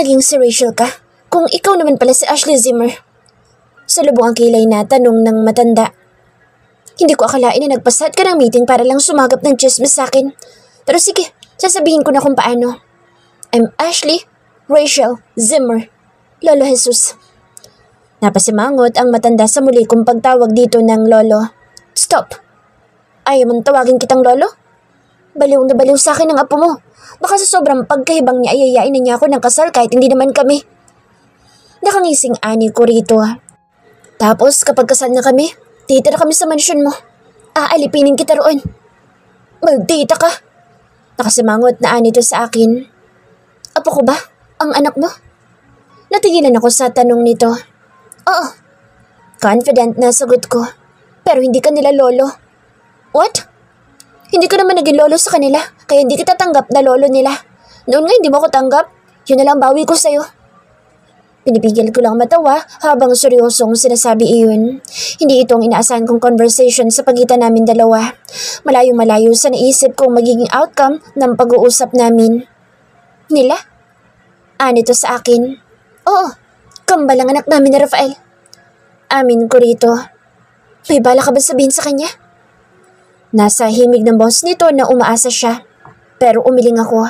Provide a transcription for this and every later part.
naging si Rachel ka? Kung ikaw naman pala si Ashley Zimmer. Salubong ang kilay na tanong ng matanda. Hindi ko akalain na nagpasat ka ng meeting para lang sumagap ng chismis sa akin. Pero sige, sasabihin ko na kung paano. I'm Ashley Rachel Zimmer, Lolo Jesus. Napasimangot ang matanda sa muli kong pagtawag dito ng lolo. Stop! Ayaw mong tawagin kitang lolo? Baliw na baliw sa akin ang apo mo. Baka sa sobrang pagkahibang niya ay ayayain na niya ako ng kasal kahit hindi naman kami. Nakangising ani ko rito. Tapos kapag kasal na kami, titira kami sa mansyon mo. Aalipinin kita roon. Maldita ka! Nakasimangot na ani to sa akin. Apo ko ba? Ang anak mo? Natigilan ako sa tanong nito. Oo. Confident na sagot ko. Pero hindi ka nila lolo. What? Hindi ko naman naging lolo sa kanila, kaya hindi kita tanggap na lolo nila. Noon nga hindi mo ko tanggap, yun na lang bawi ko sa'yo. Pinipigil ko lang matawa habang seryosong sinasabi iyon. Hindi ito ang inaasahan kong conversation sa pagitan namin dalawa. Malayo-malayo sa naisip kong magiging outcome ng pag-uusap namin. Nila? Nito sa akin. Oo, kambal ang anak namin na Rafael. Amin ko rito. May bala ka ba sabihin sa kanya? Nasa himig ng boss nito na umaasa siya. Pero umiling ako.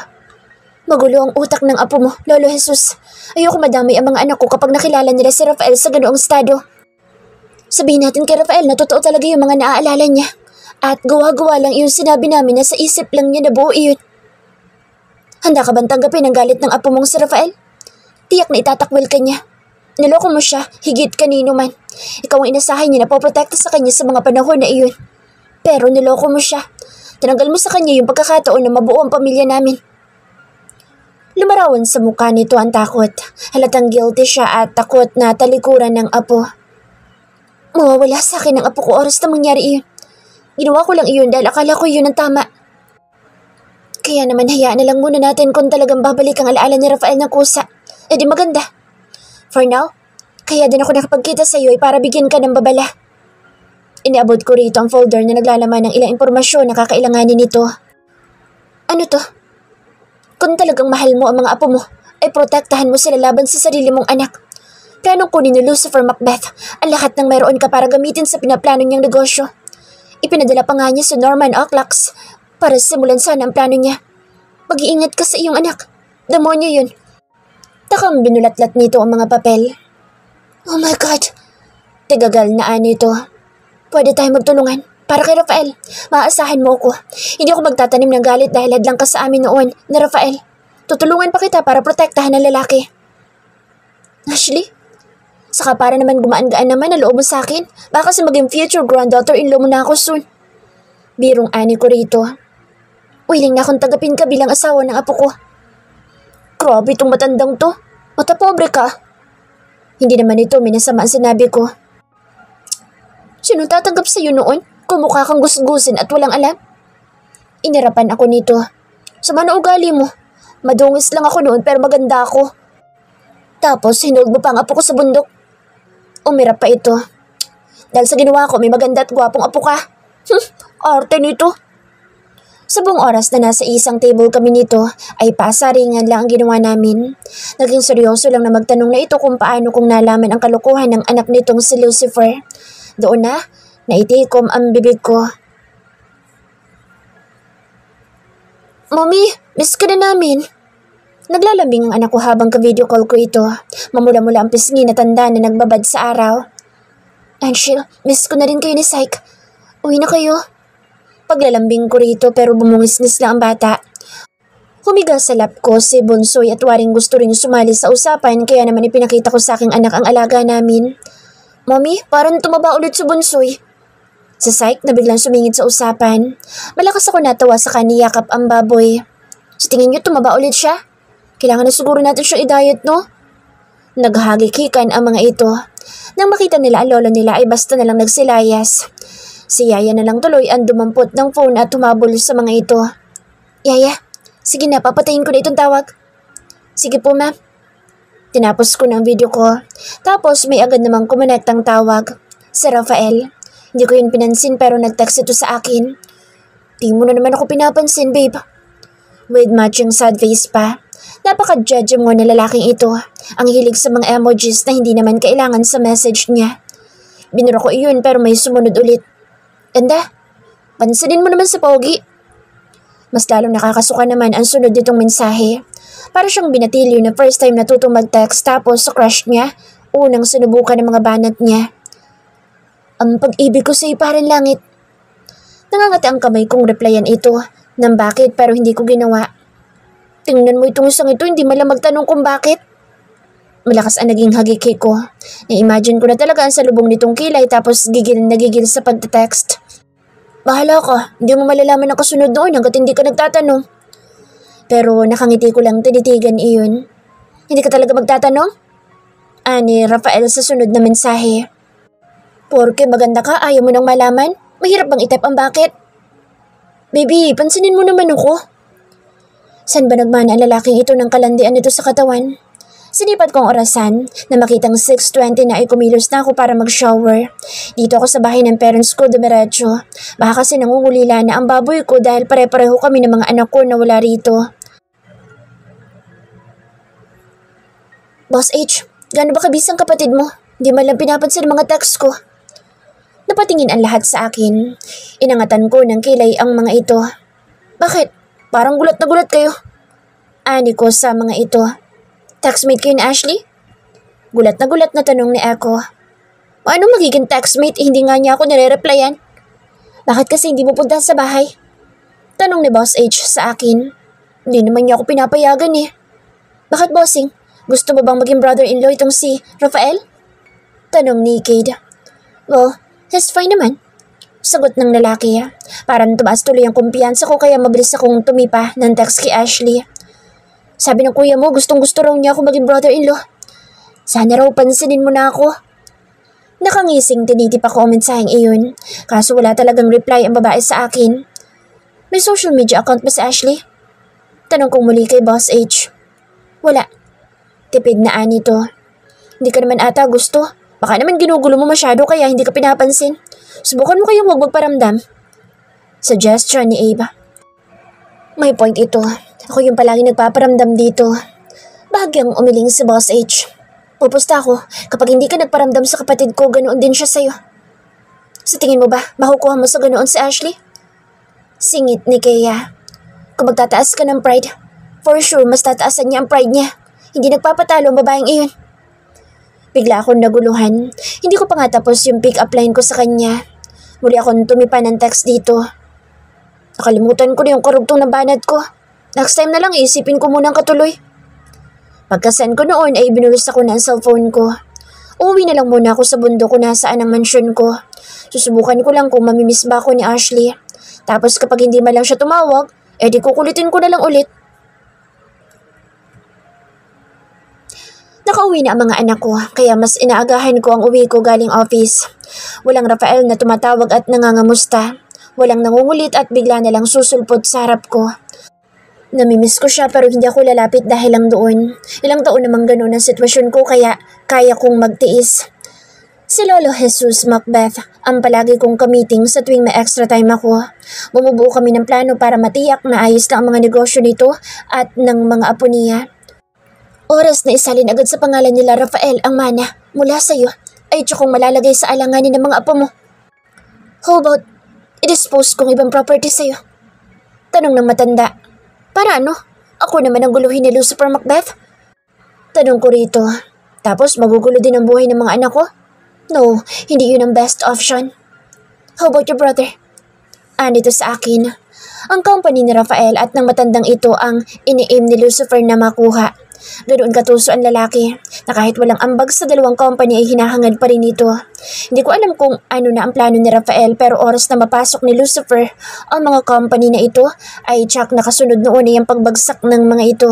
Magulo ang utak ng apo mo, Lolo Jesus. Ayoko madamay ang mga anak ko kapag nakilala nila si Rafael sa ganoong estado. Sabihin natin kay Rafael na totoo talaga yung mga naaalala niya. At gawa-gawa lang yung sinabi namin na sa isip lang niya na buo iyon. Handa ka bang tanggapin ang galit ng apo mong si Rafael? Tiyak na itatakwil ka niya. Niloko mo siya, higit kanino man. Ikaw ang inasahay niya na poprotekta sa kanya sa mga panahon na iyon. Pero niloko mo siya. Tinanggal mo sa kanya yung pagkakataon na mabuo ang pamilya namin. Lumarawan sa mukha nito ang takot. Halatang guilty siya at takot na talikuran ng apo. Mawawala sa akin ang apo ko oras na mangyari iyon. Ginawa ko lang iyon dahil akala ko iyon ang tama. Kaya naman hayaan na lang muna natin kung talagang babalik ang alaala ni Rafael ng kusa. E di maganda. For now, kaya din ako nakapagkita sa iyo ay para bigyan ka ng babala. Iniabot ko rito ang folder na naglalaman ng ilang impormasyon na kakailanganin nito. Ano to? Kung talagang mahal mo ang mga apo mo, ay protektahan mo sila laban sa sarili mong anak. Planong kunin ni Lucifer Macbeth ang lahat ng mayroon ka para gamitin sa pinaplano niyang negosyo. Ipinadala pa nga niya sa Norman Oclax para simulan sana ang plano niya. Mag-iingat ka sa iyong anak. Demonyo yun. Takang binulatlat nito ang mga papel. Oh my God! Tigagal na nito. Pwede tayo magtulungan. Para kay Rafael, maaasahan mo ako. Hindi ako magtatanim ng galit dahil hadlang ka sa amin noon na Rafael. Tutulungan pa kita para protektahan ng lalaki. Ashley? Saka para naman gumaan-gaan naman ang loob mo sa akin. Baka kasi maging future granddaughter-in-law mo na ako soon. Birong ani ko rito. Willing na akong tagapin ka bilang asawa ng apo ko. Grabe itong matandang to. Matapobre ka. Hindi naman ito minasama ang sinabi ko. Sino tatanggap sa'yo noon? Kumukha kang gusgusin at walang alam. Inirapan ako nito. Sama na ugali mo. Madungis lang ako noon pero maganda ako. Tapos hinulog mo pa ang apo ko sa bundok. Umirap pa ito. Dahil sa ginawa ko may maganda at gwapong apo ka. Arte nito. Sa buong oras na nasa isang table kami nito ay pasaringan lang ang ginawa namin. Naging seryoso lang na magtanong na ito kung paano kong nalaman ang kalokohan ng anak nitong si Lucifer. Doon na, naitikom ang bibig ko. Mommy, miss ka na namin. Naglalambing ang anak ko habang ka-video call ko ito. Mamula-mula ang pisngi na tanda na nagbabad sa araw. Angel, miss ko na rin kayo ni Syke. Uwi na kayo. Paglalambing ko rito pero bumungis-ngis lang ang bata. Humiga sa lap ko si Bunsoy at waring gusto rin sumali sa usapan kaya naman ipinakita ko sa aking anak ang alaga namin. Mommy, parang tumaba ulit si Bunsoy. Sa Syke na biglang sumingit sa usapan. Malakas ako natawa sa kaniyakap ang baboy. Sa tingin niyo tumaba ulit siya? Kailangan na siguro natin siyang i-diet, no? Naghagikikan ang mga ito. Nang makita nila ang lolo nila ay basta na lang nagsilayas. Si Yaya na lang tuloy ang dumampot ng phone at humabol sa mga ito. Yaya, sige na, papatayin ko na itong tawag. Sige po, ma'am. Tinapos ko ng video ko. Tapos may agad namang kumonektang tawag. Si Rafael. Hindi ko yun pinansin pero nag-text ito sa akin. Di mo na naman ako pinapansin, babe. With matching sad face pa. Napaka-judge mo na lalaking ito. Ang hilig sa mga emojis na hindi naman kailangan sa message niya. Binura ko iyon pero may sumunod ulit. Ganda, pansinin mo naman sa pogi. Mas lalong nakakasuka naman ang sunod nitong mensahe. Para siyang binatilyo na first time natutong mag-text tapos sa crush niya, unang sinubukan ng mga banat niya. Ang pag-ibig ko sa'yo parang langit. Nangangati ang kamay kong replyan ito ng bakit pero hindi ko ginawa. Tingnan mo itong isang ito, hindi malang magtanong kung bakit. Malakas ang naging hagikik ko. Na-imagine ko na talaga ang salubong nitong kilay tapos gigil na gigil sa pagte-text. Bahala ka, hindi mo malalaman ang kasunod noon hanggat hindi ka nagtatanong. Pero nakangiti ko lang tinitigan iyon. Hindi ka talaga magtatanong? Ani Rafael sa sunod na mensahe. Porke maganda ka, ayaw mo nang malaman? Mahirap bang i-type ang bakit? Baby, pansinin mo naman ako. San ba nagmana ang lalaking ito ng kalandian nito sa katawan? Sinipat kong orasan na makitang 6:20 na ay kumilos na ako para mag-shower. Dito ako sa bahay ng parents ko dumiretso. Baka kasi nangungulila na ang baboy ko dahil pare-pareho kami ng mga anak ko na wala rito. Boss H, gaano ba kabisang kapatid mo? Di man lang pinapansin ang mga text ko. Napatingin ang lahat sa akin. Inangatan ko ng kilay ang mga ito. Bakit? Parang gulat na gulat kayo. Ani ko sa mga ito. Textmate kayo ni Ashley? Gulat na tanong ni Echo. Paano magiging textmate? Hindi nga niya ako nire-replyan. Bakit kasi hindi mo punta sa bahay? Tanong ni Boss H sa akin. Hindi naman niya ako pinapayagan eh. Bakit bossing? Gusto mo bang maging brother-in-law itong si Rafael? Tanong ni Cade. Well, he's fine naman. Sagot ng lalaki. Parang tumaas tuloy ang kumpiyansa ko kaya mabilis akong tumipa ng text kay Ashley. Sabi ng kuya mo gustong gusto raw niya ako maging brother-in-law. Sana raw pansinin mo na ako. Nakangising tinitip ako ang mensaheng iyon. Kaso wala talagang reply ang babae sa akin. May social media account ba si Ashley? Tanong kong muli kay Boss H. Wala. Tipid na ani to. Hindi ka naman ata gusto. Baka naman ginugulo mo masyado kaya hindi ka pinapansin. Subukan mo kayong huwag magparamdam. Suggestion ni Ava. May point ito. Ako yung palagi nagpaparamdam dito. Bahagyang umiling si Boss H. Pupusta ako. Kapag hindi ka nagparamdam sa kapatid ko, ganoon din siya sa'yo. Sa tingin mo ba, makukuha mo sa ganoon si Ashley? Singit ni Kea. Kung magtataas ka ng pride, for sure mas tataasan niya ang pride niya. Hindi nagpapatalo ang babaeng iyon. Bigla akong naguluhan. Hindi ko pa nga tapos yung pick-up line ko sa kanya. Muli akong tumipa ng text dito. Nakalimutan ko na yung karugtong na banat ko. Next time na lang isipin ko munang katuloy. Pagka-send ko noon ay binulos ako ng cellphone ko. Uuwi na lang muna ako sa bundok kung nasaan ang mansyon ko. Susubukan ko lang kung mamimiss ba ako ni Ashley. Tapos kapag hindi man lang siya tumawag, edi kukulitin ko na lang ulit. Nakauwi na ang mga anak ko, kaya mas inaagahan ko ang uwi ko galing office. Walang Rafael na tumatawag at nangangamusta. Walang nangungulit at bigla na lang susulpot sa harap ko. Namimiss ko siya pero hindi ako lalapit dahil lang doon. Ilang taon namang ganun ang sitwasyon ko kaya kaya kong magtiis. Si Lolo Jesus Macbeth ang palagi kong kamiting sa tuwing may extra time ako. Bumubuo kami ng plano para matiyak na ayos na ang mga negosyo nito at ng mga apo niya. Oras na isalin agad sa pangalan nila Rafael ang mana mula sa iyo ay tsukong malalagay sa alanganin ng mga apo mo. How about i-dispose kong ibang property sa iyo? Tanong ng matanda. Para ano? Ako naman ang guluhin ni Lucifer Macbeth? Tanong ko rito. Tapos magugulo din ang buhay ng mga anak ko? No, hindi yun ang best option. How about your brother? Andito sa akin. Ang company ni Rafael at ng matandang ito ang ini-aim ni Lucifer na makuha. Ganoon katuso ang lalaki na kahit walang ambag sa dalawang company ay hinahangad pa rin ito. Hindi ko alam kung ano na ang plano ni Rafael pero oras na mapasok ni Lucifer ang mga company na ito ay tsak nakasunod noon ay ang pagbagsak ng mga ito.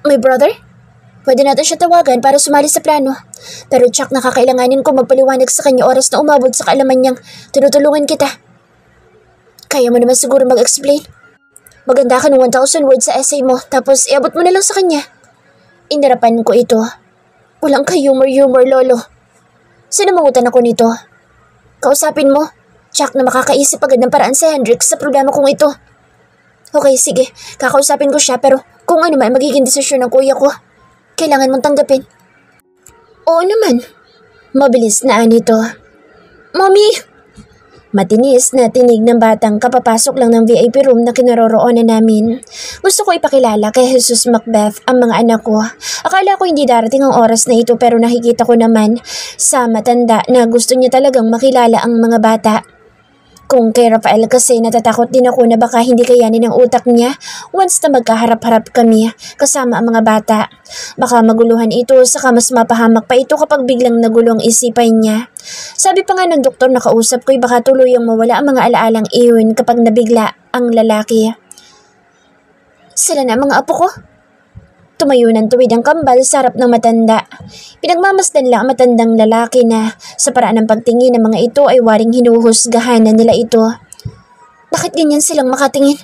My brother? Pwede natin siya tawagan para sumali sa plano. Pero tsak nakakailanganin ko magpaliwanag sa kanya oras na umabot sa kaalaman niyang tinutulungan kita. Kaya mo naman siguro mag-explain? Maganda ka ng 1,000 words sa essay mo, tapos iabot mo na lang sa kanya. Inarapan ko ito. Walang ka-humor-humor, Lolo. Sinamangutan ako nito. Kausapin mo. Tsak na makakaisip agad ng paraan si Hendrix sa problema kong ito. Okay, sige. Kakausapin ko siya pero Kung ano man magiging desisyon ng kuya ko, kailangan mong tanggapin. Oo naman. Mabilis na nito. Mommy! Matinis na tinig ng batang kapapasok lang ng VIP room na kinaroroonan namin. Gusto ko ipakilala kay Jesus Macbeth ang mga anak ko. Akala ko hindi darating ang oras na ito pero nakikita ko naman sa matanda na gusto niya talagang makilala ang mga bata. Kung kay Rafael kasi natatakot din ako na baka hindi kayanin ng utak niya once na magkaharap-harap kami kasama ang mga bata. Baka maguluhan ito saka mas mapahamak pa ito kapag biglang nagulo ang isipan niya. Sabi pa nga ng doktor na kausap ko'y baka tuluyang mawala ang mga alaalang iyon kapag nabigla ang lalaki. Sila na mga apo ko. Tumayo ng tuwid ang kambal sa harap ng matanda. Pinagmamasdan lang ang matandang lalaki na sa paraan ng pagtingin ng mga ito ay waring hinuhusgahan na nila ito. Bakit ganyan silang makatingin?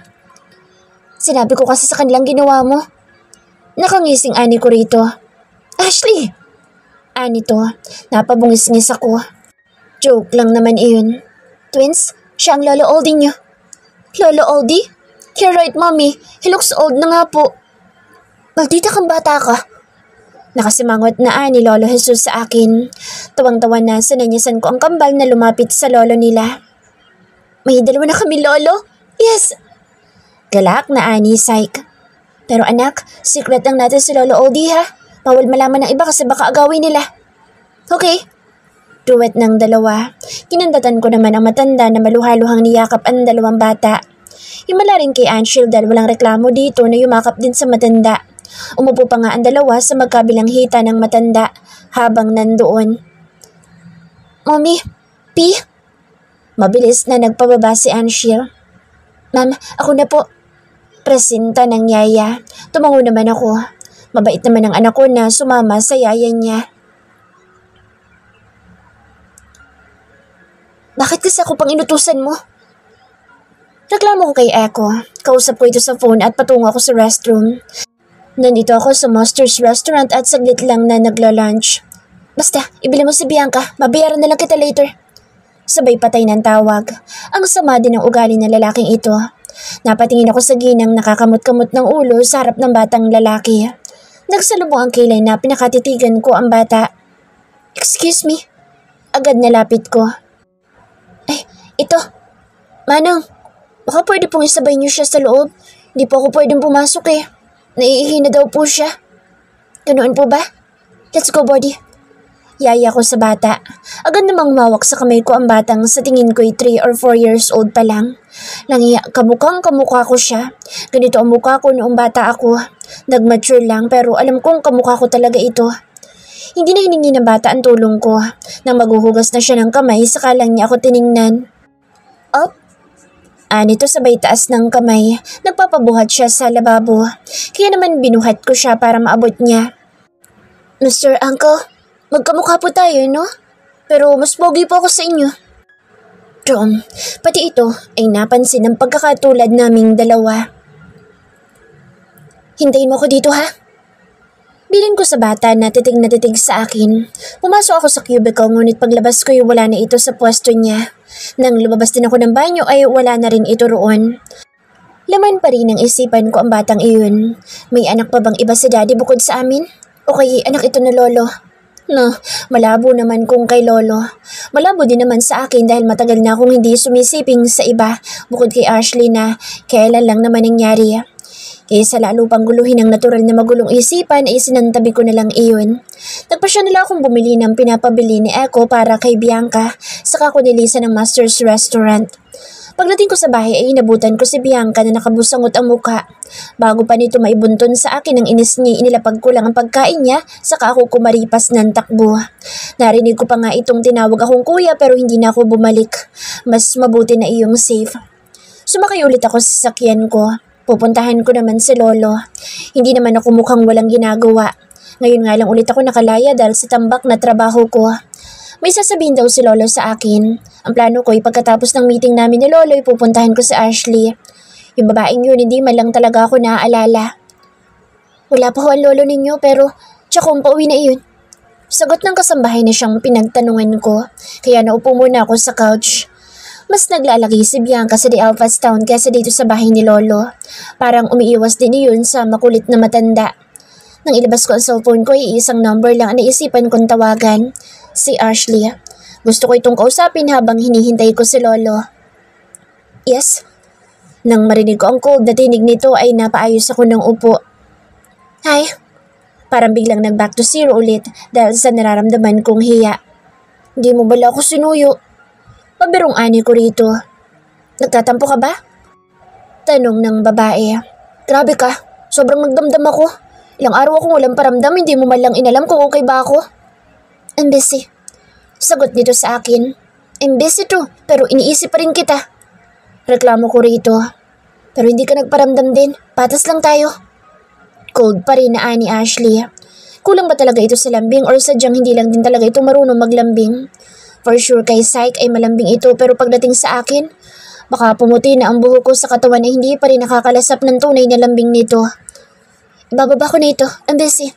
Sinabi ko kasi sa kanilang ginawa mo. Nakangising ani ko rito. Ashley! Ani to, napabungis-ngis ako. Joke lang naman iyon. Twins, siya ang Lolo Oldie niyo. Lolo Oldie? You're right, Mommy. He looks old na nga po. Maldita kang bata ka. Nakasimangot na ni Lolo Jesus sa akin. Tawang-tawa na sinanyasan ko ang kambal na lumapit sa lolo nila. May dalawa na kami, Lolo? Yes! Galak na ani Syke. Pero anak, secret lang natin si Lolo Oldie ha. Bawal malaman ng iba kasi baka agawin nila. Okay. Duwet ng dalawa. Kinandatan ko naman ang matanda na maluhaluhang niyakap ang dalawang bata. Himala rin kay Anshel dahil walang reklamo dito na yumakap din sa matanda. Umupo pa nga ang dalawa sa magkabilang hita ng matanda habang nandoon. Mommy, P? Mabilis na nagpababa si Anshel. Ma'am, ako na po. Presenta ng yaya. Tumango naman ako. Mabait naman ang anak ko na sumama sa yaya niya. Bakit kasi ako pang inutusan mo? Reklamo ko kay Echo. Kausap ko ito sa phone at patungo ako sa restroom. Nandito ako sa Monsters Restaurant at saglit lang na nagla-lunch. Basta, ibili mo si Bianca. Mabayaran na lang kita later. Sabay patay ng tawag. Ang sama din ng ugali ng lalaking ito. Napatingin ako sa ginang nakakamot-kamot ng ulo sa harap ng batang lalaki. Nagsalubong ang kilay na pinakatitigan ko ang bata. Excuse me. Agad nalapit ko. Ay, ito. Manong, baka pwede pong isabay niyo siya sa loob. Hindi po ako pwedeng pumasok eh. Naiihi na daw po siya. Ganoon po ba? Let's go, Body. Yaya ko sa bata. Agad namang umawak sa kamay ko ang batang sa tingin ko'y 3 or 4 years old pa lang. Langiya, kamukha ko siya. Ganito ang mukha ko noong bata ako. Nag-mature lang pero alam kong kamukha ko talaga ito. Hindi na hiningi ng bata ang tulong ko. Nang maghuhugas na siya ng kamay, saka lang niya ako tiningnan. Up? Nito sabay taas ng kamay, nagpapabuhat siya sa lababo. Kaya naman binuhat ko siya para maabot niya. Mr. Uncle, magkamukha po tayo, no? Pero mas pogi po ako sa inyo. Tom, pati ito ay napansin ng pagkakatulad naming dalawa. Hintayin mo ko dito ha? Bilin ko sa bata na titig sa akin. Pumasok ako sa cubicle ngunit paglabas ko ay wala na ito sa pwesto niya. Nang lumabas din ako ng banyo ay wala na rin ito roon. Laman pa rin ang isipan ko ang batang iyon. May anak pa bang iba si daddy bukod sa amin? O kay anak ito na lolo? No, malabo naman kung kay lolo. Malabo din naman sa akin dahil matagal na akong hindi sumisiping sa iba bukod kay Ashley na kailan lang naman nangyari. Kaysa lalo pang guluhin ang natural na magulong isipan ay sinantabi ko na lang iyon. Nagpasya nila akong bumili ng pinapabili ni Echo para kay Bianca, saka ko nilisan ng Master's Restaurant. Pagdating ko sa bahay ay inabutan ko si Bianca na nakabusangot ang muka. Bago pa nito maibunton sa akin ang inis niya, inilapag ko lang ang pagkain niya, saka ako kumaripas ng takbo. Narinig ko pa nga itong tinawag akong kuya pero hindi na ako bumalik. Mas mabuti na iyong safe. Sumakay ulit ako sa sasakyan ko. Pupuntahan ko naman si Lolo. Hindi naman ako mukhang walang ginagawa. Ngayon nga lang ulit ako nakalaya dahil sa tambak na trabaho ko. May sasabihin daw si Lolo sa akin. Ang plano ko ay pagkatapos ng meeting namin ni Lolo ay pupuntahan ko si Ashley. Yung babaeng yun hindi man lang talaga ako naaalala. Wala pa ho ang lolo ninyo pero tsakong pauwi na iyon. Sagot ng kasambahay na siyang pinagtanungan ko. Kaya naupo muna ako sa couch. Mas naglalaki si Bianca sa The Alphas Town kaysa dito sa bahay ni Lolo. Parang umiiwas din iyon sa makulit na matanda. Nang ilabas ko ang cellphone ko ay isang number lang ang naisipan kong tawagan. Si Ashley. Gusto ko itong kausapin habang hinihintay ko si Lolo. Yes? Nang marinig ko ang cold na tinig nito ay napaayos ako ng upo. Hi. Parang biglang nag-back to zero ulit dahil sa nararamdaman kong hiya. Hindi mo bala ako sinuyo. Pabirong ani ko rito. Nagtatampo ka ba? Tanong ng babae. Grabe ka, sobrang nagdamdam ako. Ilang araw akong walang paramdam, hindi mo man lang inalam kung okay ba ako. I'm busy. Sagot nito sa akin. I'm busy too, pero iniisip pa rin kita. Reklamo ko rito. Pero hindi ka nagparamdam din, patas lang tayo. Cold pa rin na ani Ashley. Kulang ba talaga ito sa lambing or sadyang hindi lang din talaga ito marunong maglambing? For sure kay Syke ay malambing ito pero pagdating sa akin, baka pumuti na ang buhok ko sa katawan ay hindi pa rin nakakalasap ng tunay na lambing nito. Ibababa ko na ito, I'm busy.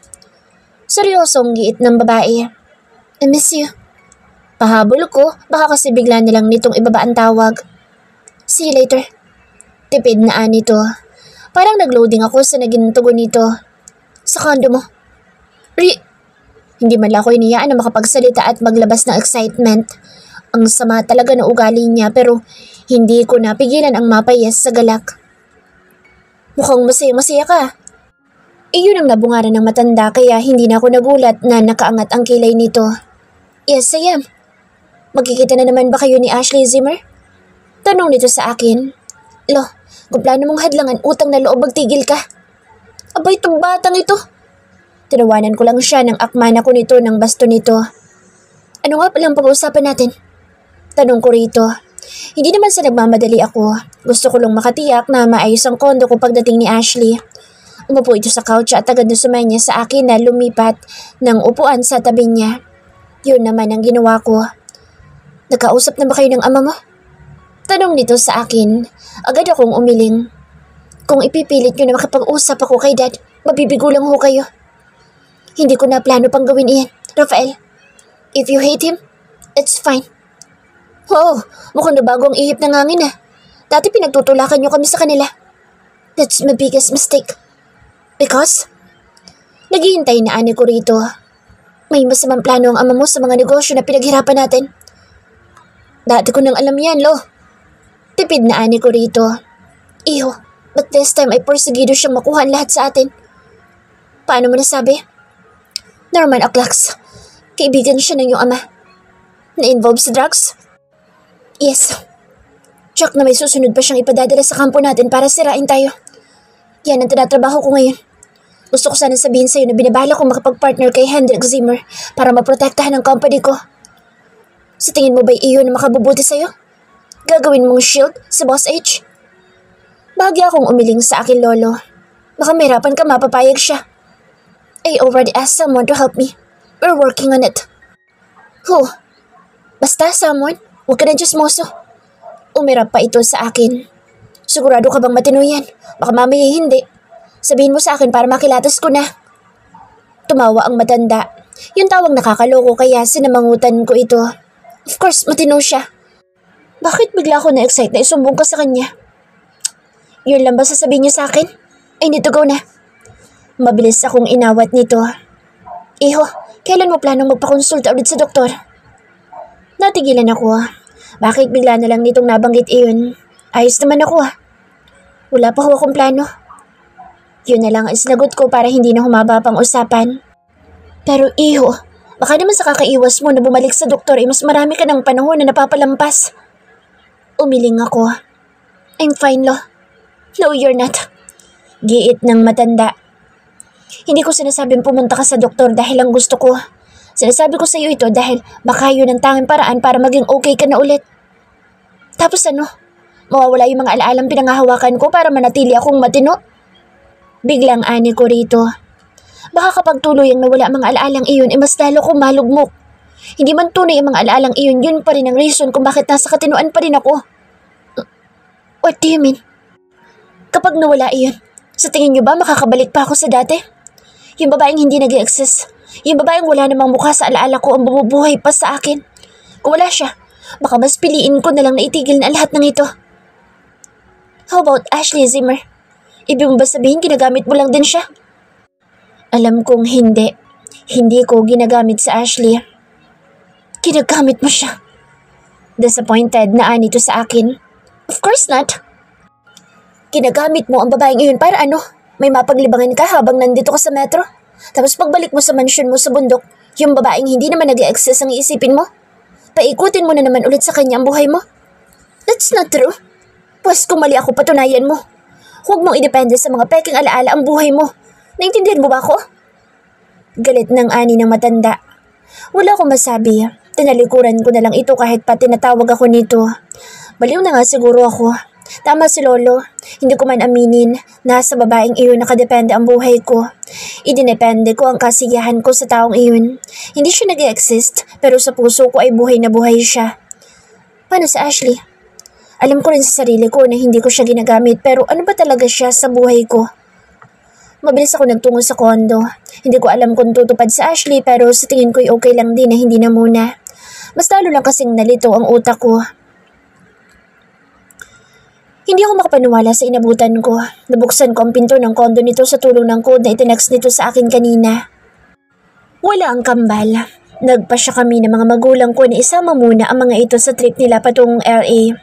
Seryosong giit ng babae. I miss you. Pahabol ko, baka kasi bigla na lang nitong ibaba ang tawag. See you later. Tipid na anito. Parang nagloading ako sa naging tugon nito. Sa kondo mo. Hindi man lang ako iniyaan na makapagsalita at maglabas ng excitement. Ang sama talaga na ugali niya pero hindi ko napigilan ang mapayas sa galak. Mukhang masaya-masaya ka. Iyon ang nabungaran ng matanda kaya hindi na ako nagulat na nakaangat ang kilay nito. Yes, I am. Magkikita na naman ba kayo ni Ashley Zimmer? Tanong nito sa akin. Lo, kung plano mong hadlangan utang na loob magtigil ka. Abay, itong batang ito. Tinawanan ko lang siya nang akman ako nito ng basto nito. Ano nga palang pag-uusapan natin? Tanong ko rito. Hindi naman sa nagmamadali ako. Gusto ko lang makatiyak na maayos ang kondo ko pagdating ni Ashley. Umupo ito sa couch at agad na sumanya sa akin na lumipat ng upuan sa tabi niya. Yun naman ang ginawa ko. Nagkausap na ba kayo ng ama mo? Tanong nito sa akin. Agad akong umiling. Kung ipipilit nyo na makipag-usap ako kay Dad, mabibigo lang ho kayo. Hindi ko na plano pang gawin iyan, Rafael. If you hate him, it's fine. Oo, mukhang nabago ang ihip ng hangin ah. Dati pinagtutulakan nyo kami sa kanila. That's my biggest mistake. Because? Naghihintay na ani ko rito. May masamang plano ang ama mo sa mga negosyo na pinaghirapan natin. Dati ko nang alam yan, Lo. Tipid na ani ko rito. Iho, but this time ay porsigido siyang makuha ang lahat sa atin. Paano mo nasabi? Norman Oclax. Kaibigan siya ng iyong ama. Na-involve sa drugs? Yes. Check na may susunod pa siyang ipadadala sa kampo natin para sirain tayo. Yan ang tinatrabaho ko ngayon. Gusto ko sana sabihin sa'yo na binabala kong makapag-partner kay Hendrik Zimmer para maprotektahan ang company ko. Sa tingin mo ba'y iyon na makabubuti sa'yo? Gagawin mong shield sa Boss H? Bahagi akong umiling sa akin lolo. Baka mahirapan ka mapapayag siya. I already asked someone to help me. We're working on it. Who? Basta someone, huwag ka na Diyosmoso. Umirap pa ito sa akin. Sigurado ka bang matino yan? Baka mamaya hindi. Sabihin mo sa akin para makilatas ko na. Tumawa ang matanda. Yung tawag nakakaloko kaya sinamangutan ko ito. Of course, matino siya. Bakit bigla ako na-excite na isumbong ka sa kanya? Yun lang ba sasabihin niya sa akin? I need to go na. Mabilis akong inawat nito. Iho, kailan mo planong magpakonsulta ulit sa doktor? Natigilan ako. Bakit bigla na lang nitong nabanggit iyon? Ayos naman ako Wala pa ho akong plano. Yun na lang ang sinagot ko para hindi na humaba pang usapan. Pero iho, baka naman sa kakaiwas mo na bumalik sa doktor ay mas marami ka ng panahon na napapalampas. Umiling ako. I'm fine, Lo. No, you're not. Giit ng matanda. Hindi ko sinasabing pumunta ka sa doktor dahil ang gusto ko. Sinasabi ko sa iyo ito dahil baka yun ang tanging paraan para maging okay ka na ulit. Tapos ano? Mawawala yung mga alaalang pinangahawakan ko para manatili akong matino? Biglang ani ko rito. Baka kapag tuloy ang nawala ang mga alaalang iyon, mas lalo kong malugmok. Hindi man tunay ang mga alaalang iyon, yun pa rin ang reason kung bakit nasa katinoan pa rin ako. What do you mean? Kapag nawala iyon, sa tingin niyo ba makakabalik pa ako sa dati? Yung babaeng hindi nag-i-exist. Yung babaeng wala namang mukha sa alaala ko ang bumubuhay pa sa akin. Kung wala siya, Baka mas piliin ko na lang na itigil na lahat ng ito. How about Ashley Zimmer? Ibig mo ba sabihin ginagamit mo lang din siya? Alam kong hindi. Hindi ko ginagamit sa Ashley. Ginagamit mo siya. Disappointed na nito sa akin. Of course not. Ginagamit mo ang babaeng iyon para ano? May mapaglibangan ka habang nandito ka sa metro? Tapos pagbalik mo sa mansyon mo sa bundok, yung babaeng hindi naman nag-i-exist ang iisipin mo? Paikutin mo na naman ulit sa kanya ang buhay mo? That's not true. Pues kung mali ako, patunayan mo. Huwag mong idepende sa mga peking alaala ang buhay mo. Naintindihan mo ba ako? Galit ng ani ng matanda. Wala akong masabi. Tinalikuran ko na lang ito kahit pa tinatawag ako nito. Baliw na nga siguro ako. Tama si Lolo. Hindi ko man aminin na sa babaeng iyon nakadepende ang buhay ko. Idinepende ko ang kasiyahan ko sa taong iyon. Hindi siya nag-exist pero sa puso ko ay buhay na buhay siya. Paano sa Ashley? Alam ko rin sa sarili ko na hindi ko siya ginagamit pero ano ba talaga siya sa buhay ko? Mabilis ako nagtungo sa kondo. Hindi ko alam kung tutupad sa Ashley pero sa tingin ko'y okay lang din na hindi na muna. Mas lalo lang kasing nalito ang utak ko. Hindi ako makapaniwala sa inabutan ko. Nabuksan ko ang pinto ng kondo nito sa tulong ng code na itinext nito sa akin kanina. Wala ang kambal. Nagpasya kami ng mga magulang ko na isama muna ang mga ito sa trip nila patungong LA.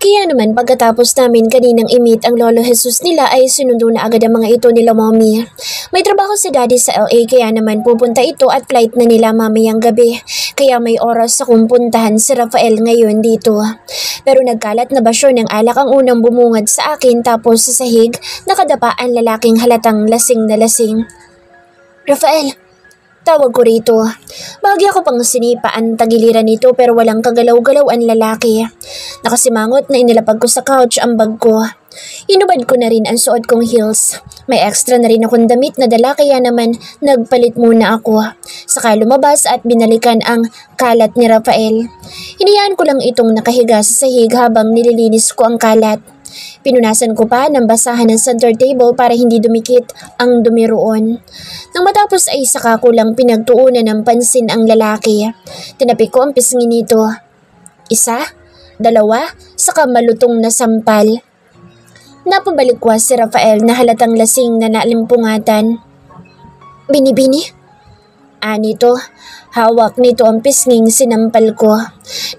Kaya naman pagkatapos namin kaninang i-meet ang Lolo Jesus nila ay sinundo na agad ang mga ito nila mommy. May trabaho si daddy sa LA kaya naman pupunta ito at flight na nila mamayang gabi. Kaya may oras akong puntahan si Rafael ngayon dito. Pero nagkalat na basyo ng alak ang unang bumungad sa akin tapos sa sahig nakadapa ang lalaking halatang lasing na lasing. Rafael! Tawag ko rito. Bahagi ako pang sinipa ang tagiliran nito pero walang kagalaw-galaw ang lalaki. Nakasimangot na inilapag ko sa couch ang bag ko. Inubad ko na rin ang suot kong heels. May extra na rin akong damit na dala kaya naman nagpalit muna ako. Saka lumabas at binalikan ang kalat ni Rafael. Hinayaan ko lang itong nakahiga sa sahig habang nililinis ko ang kalat. Pinunasan ko pa ng basahan ng center table para hindi dumikit ang dumi roon. Nang matapos ay saka ko lang pinagtuunan ng pansin ang lalaki. Tinapik ko ang pisngi nito. Isa, dalawa, saka malutong na sampal. Napabalikwas si Rafael na halatang lasing na nalimpungatan. Binibini? Nito, hawak nito ang pisnging sinampal ko.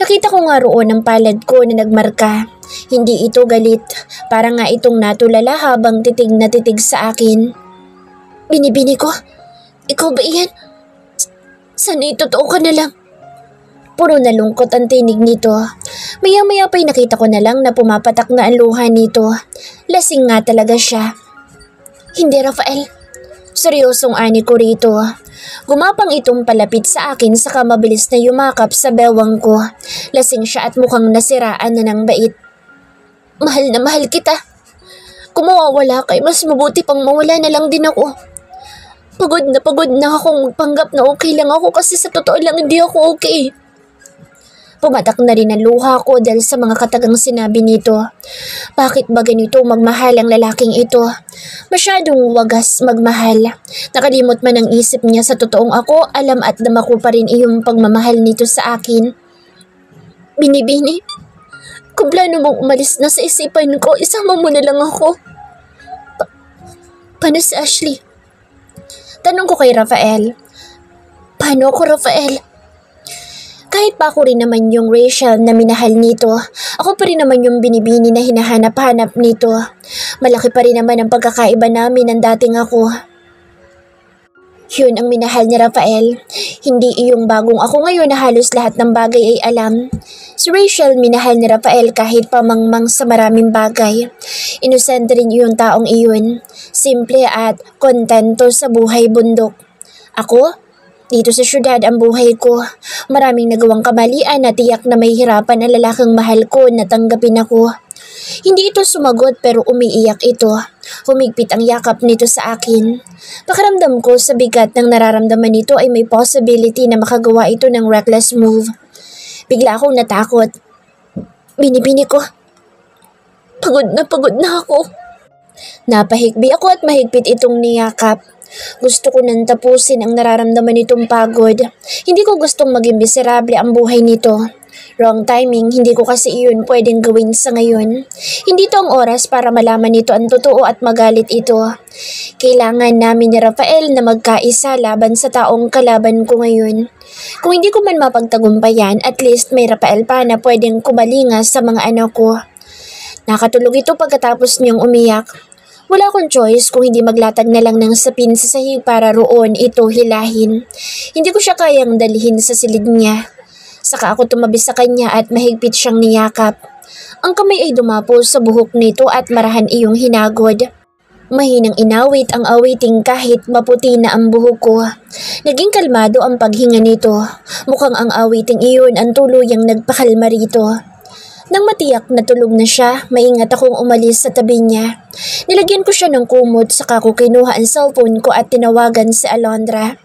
Nakita ko nga roon ang palad ko na nagmarka. Hindi ito galit, para nga itong natulala habang titig na titig sa akin. Binibini ko? Ikaw ba iyan? Sana itotoo ka na lang. Puro nalungkot ang tinig nito. Maya-maya pa'y nakita ko na lang na pumapatak na ang luha nito. Lasing nga talaga siya. Hindi, Rafael. Seryosong ani ko rito. Gumapang itong palapit sa akin saka mabilis na yumakap sa bewang ko. Lasing siya at mukhang nasiraan na ng bait. Mahal na mahal kita. Kung mawawala kay, mas mabuti pang mawala na lang din ako. Pagod na akong magpanggap na okay lang ako kasi sa totoo lang hindi ako okay. Pumatak na rin ang luha ko dahil sa mga katagang sinabi nito. Bakit ba ganito magmahal ang lalaking ito? Masyadong wagas magmahal. Nakalimot man ang isip niya sa totoong ako, alam at dama ko pa rin iyong pagmamahal nito sa akin. Binibini, kung plano mong umalis na sa isipan ko, isama mo na lang ako. Paano si Ashley? Tanong ko kay Rafael. Paano ako, Rafael? Kahit pa ako rin naman yung Rachel na minahal nito, ako pa rin naman yung binibini na hinahanap-hanap nito. Malaki pa rin naman ang pagkakaiba namin ng dating ako. Yun ang minahal ni Rafael. Hindi iyong bagong ako ngayon na halos lahat ng bagay ay alam. Si Rachel minahal ni Rafael kahit pamangmang sa maraming bagay. Inosente rin yung taong iyon. Simple at kontento sa buhay bundok. Ako? Dito sa syudad ang buhay ko. Maraming nagawang kamalian na tiyak na may hirapan ang lalaking mahal ko na tanggapin ako. Hindi ito sumagot pero umiiyak ito. Humigpit ang yakap nito sa akin. Pakiramdam ko sa bigat ng nararamdaman nito ay may possibility na makagawa ito ng reckless move. Bigla akong natakot. Binibini ko. Pagod na ako. Napahigbi ako at mahigpit itong niyakap. Gusto ko nang tapusin ang nararamdaman nitong pagod. Hindi ko gustong maging miserable ang buhay nito. Wrong timing, hindi ko kasi iyon pwedeng gawin sa ngayon. Hindi to ang oras para malaman nito ang totoo at magalit ito. Kailangan namin ni Rafael na magkaisa laban sa taong kalaban ko ngayon. Kung hindi ko man mapagtagumpayan, at least may Rafael pa na pwedeng kumalinga sa mga anak ko. Nakatulog ito pagkatapos niyang umiyak. Wala akong choice kung hindi maglatag na lang ng sapin sa sahig para roon ito hilahin. Hindi ko siya kayang dalhin sa silid niya. Saka ako tumabi sa kanya at mahigpit siyang niyakap. Ang kamay ay dumapo sa buhok nito at marahan iyong hinagod. Mahinang inawit ang awiting kahit maputi na ang buhok ko. Naging kalmado ang paghinga nito. Mukhang ang awiting iyon ang tuluyang nagpakalma rito. Nang matiyak na tulog na siya, maingat akong umalis sa tabi niya. Nilagyan ko siya ng kumot saka ko kinuha ang cellphone ko at tinawagan si Alondra.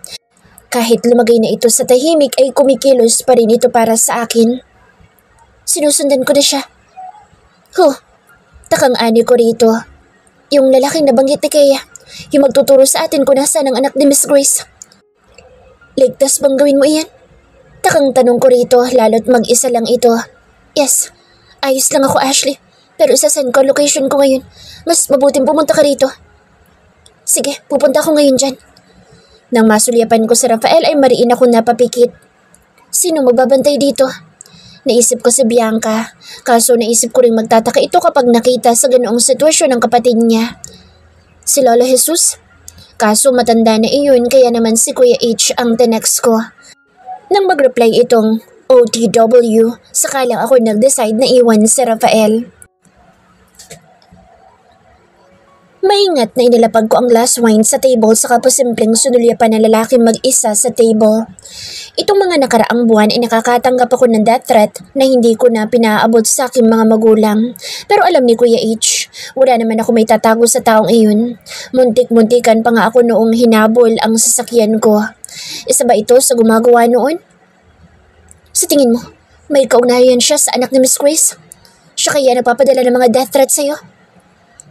Kahit lumagay na ito sa tahimik ay kumikilos pa rin ito para sa akin. Sinusundan ko na siya. Takang ani ko rito. Yung lalaking nabanggit ni Kea, yung magtuturo sa atin kung nasaan ang anak ni Miss Grace. Ligtas bang gawin mo iyan? Takang tanong ko rito lalo't mag-isa lang ito. Yes, ayos lang ako Ashley. Pero isasend ko location ko ngayon. Mas mabuting pumunta ka rito. Sige, pupunta ako ngayon dyan. Nang masulyapan ko si Rafael ay mariin ako napapikit. Sino magbabantay dito? Naisip ko si Bianca, kaso naisip ko rin magtataka ito kapag nakita sa ganoong sitwasyon ng kapatid niya. Si Lolo Jesus? Kaso matanda na iyon kaya naman si Kuya H ang tinext ko. Nang mag-reply itong OTW, saka lang ako nag-decide na iwan si Rafael. Maingat na inilapag ko ang glass wine sa table saka pasimpleng sunulyapan ng lalaki mag-isa sa table. Itong mga nakaraang buwan ay nakakatanggap ako ng death threat na hindi ko na pinaabot sa aking mga magulang. Pero alam ni Kuya H, wala naman ako may tatago sa taong iyon. Muntik-muntikan pa nga ako noong hinabol ang sasakyan ko. Isa ba ito sa gumagawa noon? Sa tingin mo, may kaugnayan siya sa anak ni Miss Grace? Siya kaya napapadala ng mga death threats sa'yo?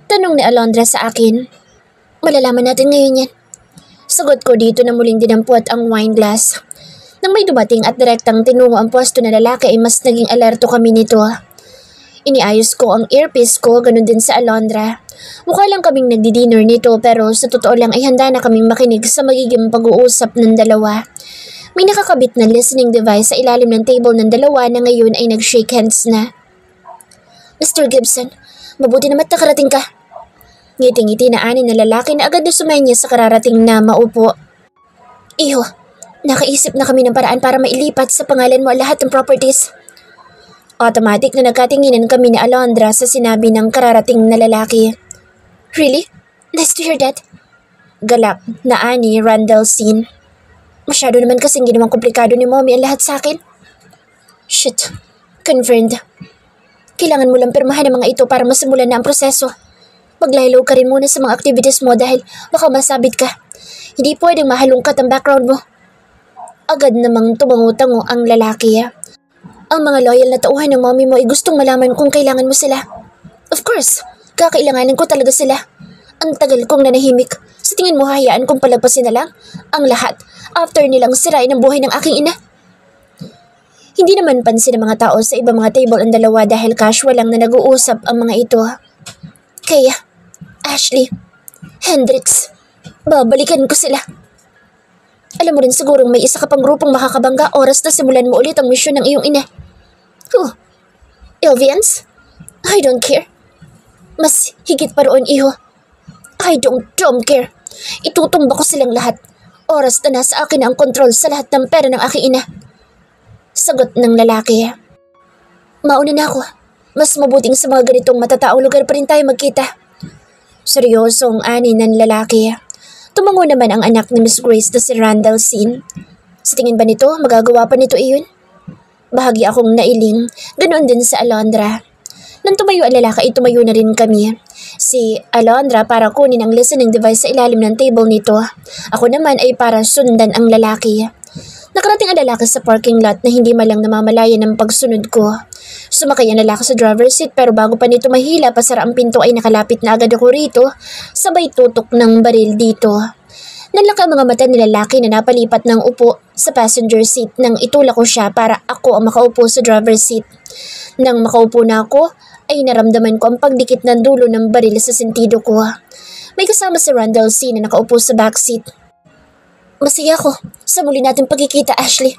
Tanong ni Alondra sa akin. Malalaman natin ngayon yan. Sagot ko dito na muling dinampot ang wine glass. Nang may dumating at direktang tinungo ang pwesto na lalaki ay mas naging alerto kami nito. Iniayos ko ang earpiece ko, ganun din sa Alondra. Mukha lang kaming nagdi-dinner nito pero sa totoo lang ay handa na kaming makinig sa magiging pag-uusap ng dalawa. May nakakabit na listening device sa ilalim ng table ng dalawa na ngayon ay nag-shake hands na. Mr. Gibson, mabuti naman nakarating ka. Ngiti-ngiti na ani na lalaki na agad na sumanya sa kararating na maupo. Iho, nakaisip na kami ng paraan para mailipat sa pangalan mo lahat ng properties. Automatic na nagkatinginan kami ni Alondra sa sinabi ng kararating na lalaki. Really? Nice to hear that. Galak na ani Randall Scene. Masyado naman kasing ginawang komplikado ni Mommy ang lahat sa akin. Shit, confirmed. Kailangan mo lang pirmahan ang mga ito para masimulan na ang proseso. Maglaylo ka rin muna sa mga activities mo dahil baka masabit ka. Hindi pwedeng mahalungkat ang background mo. Agad namang tumango-tango ang lalaki. Ang mga loyal na tauhan ng mommy mo ay gustong malaman kung kailangan mo sila. Of course, kakailanganin ko talaga sila. Ang tagal kong nanahimik. Sa tingin mo hayaan kong palagpasin na lang ang lahat after nilang sirain ang buhay ng aking ina? Hindi naman pansin ng mga tao sa ibang mga table ang dalawa dahil casual lang na nag-uusap ang mga ito. Kaya, Ashley, Hendrix, babalikan ko sila. Alam mo rin sigurong may isa ka pang grupong makakabangga oras na simulan mo ulit ang misyon ng iyong ina. Ilvians? I don't care. Mas higit pa roon, iho. I don't care. Itutumba ko silang lahat. Oras na nasa akin ang kontrol sa lahat ng pera ng aking ina. Sagot ng lalaki. Mauna na ako. Mas mabuting sa mga ganitong matataong lugar pa rin tayo magkita. Seryosong ani ng lalaki. Tumango naman ang anak ni Miss Grace na si Randall Scene. Sa tingin ba nito, magagawa pa nito iyon? Bahagi akong nailing, ganoon din sa Alondra. Nang tumayo ang lalaki, tumayo na rin kami. Si Alondra para kunin ang listening device sa ilalim ng table nito. Ako naman ay para sundan ang lalaki. Nakarating ang lalaki sa parking lot na hindi malang namamalayan ng pagsunod ko. Sumakay ang lalaki sa driver's seat pero bago pa nito mahila pasara ang pinto ay nakalapit na agad ako rito, sabay tutok ng baril dito. Nanlaki ang mga mata ni lalaki na napalipat ng upo sa passenger seat nang itulak ko siya para ako ang makaupo sa driver's seat. Nang makaupo na ako, ay naramdaman ko ang pagdikit ng dulo ng baril sa sentido ko. May kasama si Randall C na nakaupo sa backseat. Masaya ako sa muli nating pagkikita, Ashley.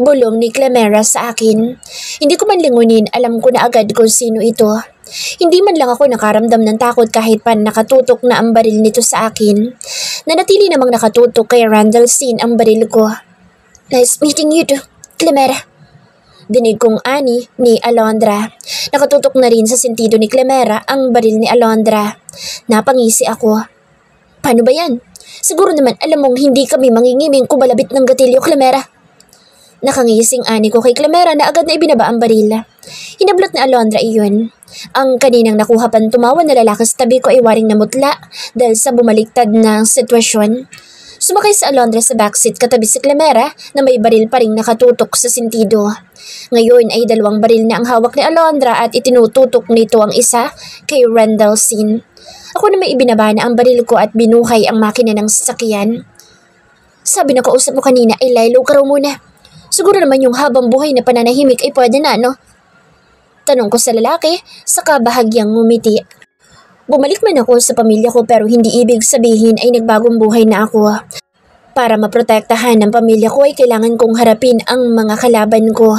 Bulong ni Clemera sa akin. Hindi ko man lingunin, alam ko na agad kung sino ito. Hindi man lang ako nakaramdam ng takot kahit pa nakatutok na ang baril nito sa akin. Nanatili namang nakatutok kay Randall C ang baril ko. Nice meeting you too, Clemera. Dinig kong ani ni Alondra. Nakatutok na rin sa sentido ni Clemera ang baril ni Alondra. Napangisi ako. Paano ba yan? Siguro naman alam mong hindi kami mangingiming kubalabit ng gatilyo, Clemera. Nakangising ani ko kay Clemera na agad na ibinaba ang baril. Hinablot na Alondra iyon. Ang kaninang nakuha pang tumawa na lalaki sa tabi ko ay waring namutla dahil sa bumaliktad na sitwasyon. Sumakay sa Alondra sa backseat katabi si Clemera na may baril pa ring nakatutok sa sentido. Ngayon ay 2 baril na ang hawak ni Alondra at itinututok nito ang isa kay Randall Sin. Ako na may ibinaba na ang baril ko at binuhay ang makina ng sasakyan. Sabi na kausap mo kanina ay laylo ka raw muna. Siguro naman yung habang buhay na pananahimik ay pwede na, no? Tanong ko sa lalaki, saka bahagyang ngumiti. Bumalik man ako sa pamilya ko pero hindi ibig sabihin ay nagbagong buhay na ako. Para maprotektahan ng pamilya ko ay kailangan kong harapin ang mga kalaban ko.